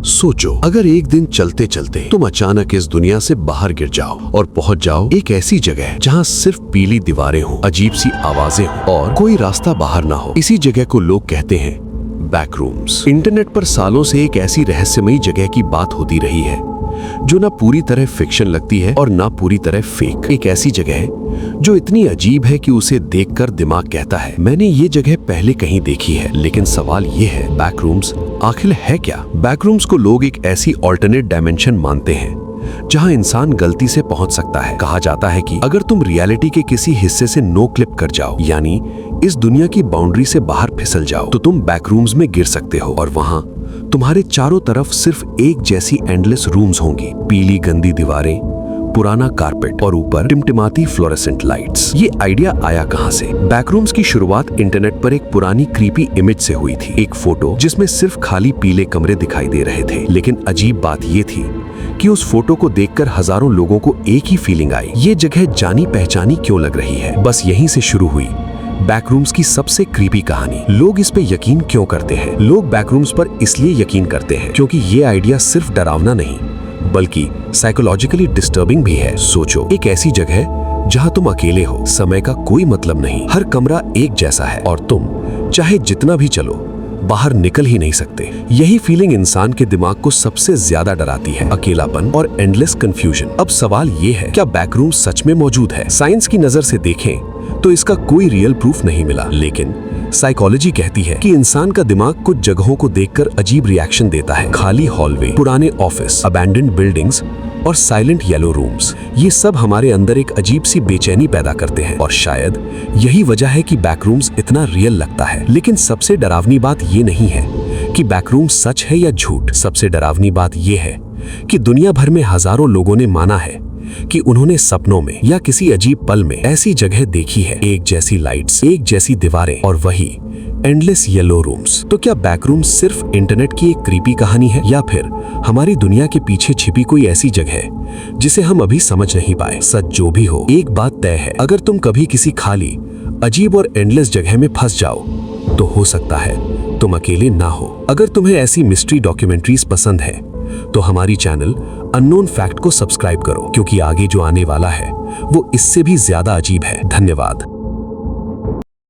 सोचो, अगर एक दिन चलते चलते तुम अचानक इस दुनिया से बाहर गिर जाओ और पहुंच जाओ एक ऐसी जगह जहां सिर्फ पीली दीवारें हों, अजीब सी आवाजें हों और कोई रास्ता बाहर ना हो। इसी जगह को लोग कहते हैं बैकरूम्स। इंटरनेट पर सालों से एक ऐसी रहस्यमयी जगह की बात होती रही है जो ना पूरी तरह फिक्शन लगती है और ना पूरी तरह फेक। एक ऐसी जगह है जो इतनी अजीब है कि उसे देखकर दिमाग कहता है मैंने ये जगह पहले कहीं देखी है। लेकिन सवाल ये है, बैकरूम्स आखिर है क्या? बैकरूम्स को लोग एक ऐसी ऑल्टरनेट डायमेंशन मानते हैं जहां इंसान गलती से पहुंच सकता है। कहा जाता है कि अगर तुम रियलिटी के किसी हिस्से से नो क्लिप कर जाओ, यानी इस दुनिया की बाउंड्री से बाहर फिसल जाओ, तो तुम बैकरूम्स में गिर सकते हो और वहां तुम्हारे चारों तरफ सिर्फ एक जैसी एंडलेस रूम्स होंगी, पीली गंदी दीवारें, पुराना कारपेट और ऊपर टिमटिमाती फ्लोरेसेंट लाइट्स। ये आइडिया आया कहां से? बैकरूम्स की शुरुआत इंटरनेट पर एक पुरानी क्रीपी इमेज से हुई थी। एक फोटो जिसमें सिर्फ खाली पीले कमरे दिखाई दे रहे थे। लेकिन अजीब बात ये थी कि उस फोटो को देखकर हजारों लोगों को एक ही फीलिंग आई, ये जगह जानी पहचानी क्यों लग रही है। बस यहीं से शुरू हुई बैकरूम्स की सबसे क्रीपी कहानी। लोग इस पे यकीन क्यों करते हैं? लोग बैकरूम्स पर इसलिए यकीन करते हैं क्योंकि ये आइडिया सिर्फ डरावना नहीं बल्कि साइकोलॉजिकली डिस्टर्बिंग भी है। सोचो, एक ऐसी जगह जहां तुम अकेले हो, समय का कोई मतलब नहीं, हर कमरा एक जैसा है और तुम चाहे जितना भी चलो बाहर निकल ही नहीं सकते। यही फीलिंग इंसान के दिमाग को सबसे ज्यादा डराती है, अकेलापन और एंडलेस कंफ्यूजन। अब सवाल ये है, क्या बैकरूम सच में मौजूद है? साइंस की नजर से देखें तो इसका कोई रियल प्रूफ नहीं मिला, लेकिन साइकोलॉजी कहती है कि इंसान का दिमाग कुछ जगहों को देखकर अजीब रिएक्शन देता है। खाली हॉलवे, पुराने ऑफिस, अबैंडन्ड बिल्डिंग्स और साइलेंट येलो रूम्स, ये सब हमारे अंदर एक अजीब सी बेचैनी पैदा करते हैं और शायद यही वजह है कि बैकरूम्स इतना रियल लगता है। लेकिन सबसे डरावनी बात ये नहीं है कि बैकरूम सच है या झूठ। सबसे डरावनी बात ये है कि दुनिया भर में हजारों लोगों ने माना है कि उन्होंने सपनों में या किसी अजीब पल में ऐसी जगह देखी है, एक जैसी लाइट्स, एक जैसी दीवारें और वही एंडलेस येलो रूम्स। तो क्या बैकरूम सिर्फ इंटरनेट की एक क्रीपी कहानी है या फिर हमारी दुनिया के पीछे छिपी कोई ऐसी जगह जिसे हम अभी समझ नहीं पाए? सच जो भी हो, एक बात तय है, अगर तुम कभी किसी खाली, अजीब और एंडलेस जगह में फंस जाओ तो हो सकता है तुम अकेले ना हो। अगर तुम्हें ऐसी मिस्ट्री डॉक्यूमेंट्रीज पसंद है तो हमारी चैनल अननोन फैक्ट को सब्सक्राइब करो, क्योंकि आगे जो आने वाला है वो इससे भी ज्यादा अजीब है। धन्यवाद।